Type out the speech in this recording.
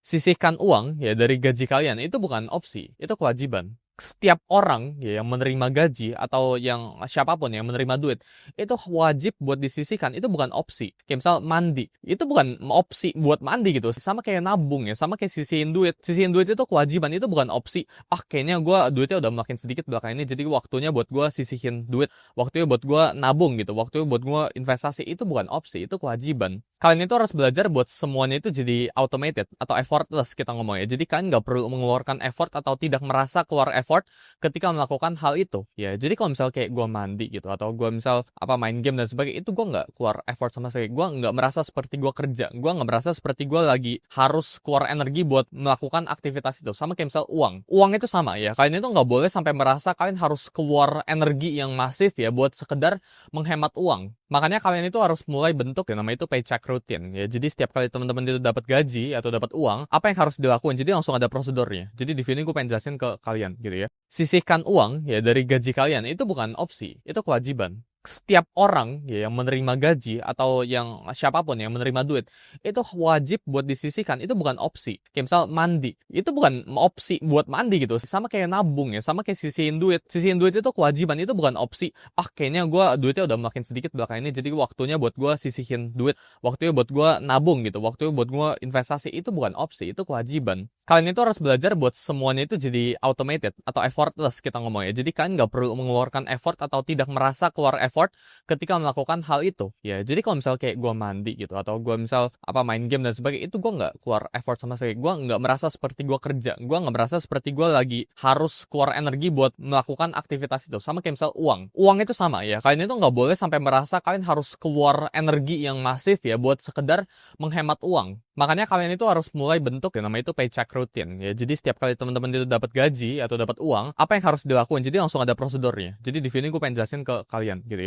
Sisihkan uang ya dari gaji kalian itu bukan opsi, itu kewajiban. Setiap orang ya yang menerima gaji atau yang siapapun yang menerima duit itu wajib buat disisihkan, itu bukan opsi. Kayak misal mandi, itu bukan opsi buat mandi gitu. Sama kayak nabung ya, sama kayak sisihin duit. Sisihin duit itu kewajiban, itu bukan opsi. Ah, kayaknya gue duitnya udah makin sedikit belakangan ini, jadi waktunya buat gue sisihin duit. Waktunya buat gue nabung gitu, waktunya buat gue investasi, itu bukan opsi, itu kewajiban. Kalian itu harus belajar buat semuanya itu jadi automated atau effortless kita ngomong ya. Jadi kalian nggak perlu mengeluarkan effort atau tidak merasa keluar effort ketika melakukan hal itu. Ya, jadi kalau misal kayak gue mandi gitu atau gue misal main game dan sebagainya, itu gue nggak keluar effort sama sekali. Gue nggak merasa seperti gue kerja. Gue nggak merasa seperti gue lagi harus keluar energi buat melakukan aktivitas itu. Sama kayak misal uang. Uang itu sama ya. Kalian itu nggak boleh sampai merasa kalian harus keluar energi yang masif ya buat sekedar menghemat uang. Makanya kalian itu harus mulai bentuk yang namanya itu paycheck routine ya. Jadi setiap kali teman-teman itu dapat gaji atau dapat uang, apa yang harus dilakukan? Jadi langsung ada prosedurnya. Jadi di sini gue pengen jelasin ke kalian gitu ya. Sisihkan uang ya dari gaji kalian itu bukan opsi, itu kewajiban. Setiap orang ya yang menerima gaji atau yang siapapun yang menerima duit itu wajib buat disisihkan, itu bukan opsi. Kayak misal mandi, itu bukan opsi buat mandi gitu. Sama kayak nabung ya, sama kayak sisihin duit. Sisihin duit itu kewajiban, itu bukan opsi. Ah, kayaknya gue duitnya udah makin sedikit belakangan ini, jadi waktunya buat gue sisihin duit. Waktunya buat gue nabung gitu, waktunya buat gue investasi, itu bukan opsi, itu kewajiban. Kalian itu harus belajar buat semuanya itu jadi automated atau effortless kita ngomong ya. Jadi kalian nggak perlu mengeluarkan effort atau tidak merasa keluar effort ketika melakukan hal itu. Ya, jadi kalau misal kayak gue mandi gitu atau gue misal main game dan sebagainya, itu gue nggak keluar effort sama sekali. Gue nggak merasa seperti gue kerja. Gue nggak merasa seperti gue lagi harus keluar energi buat melakukan aktivitas itu. Sama kayak misal uang. Uang itu sama ya. Kalian itu nggak boleh sampai merasa kalian harus keluar energi yang masif ya buat sekedar menghemat uang. Makanya kalian itu harus mulai bentuk yang namanya itu paycheck routine ya. Jadi setiap kali teman-teman itu dapat gaji atau dapat uang, apa yang harus dilakukan? Jadi langsung ada prosedurnya. Jadi di sini gue pengen jelasin ke kalian gitu ya.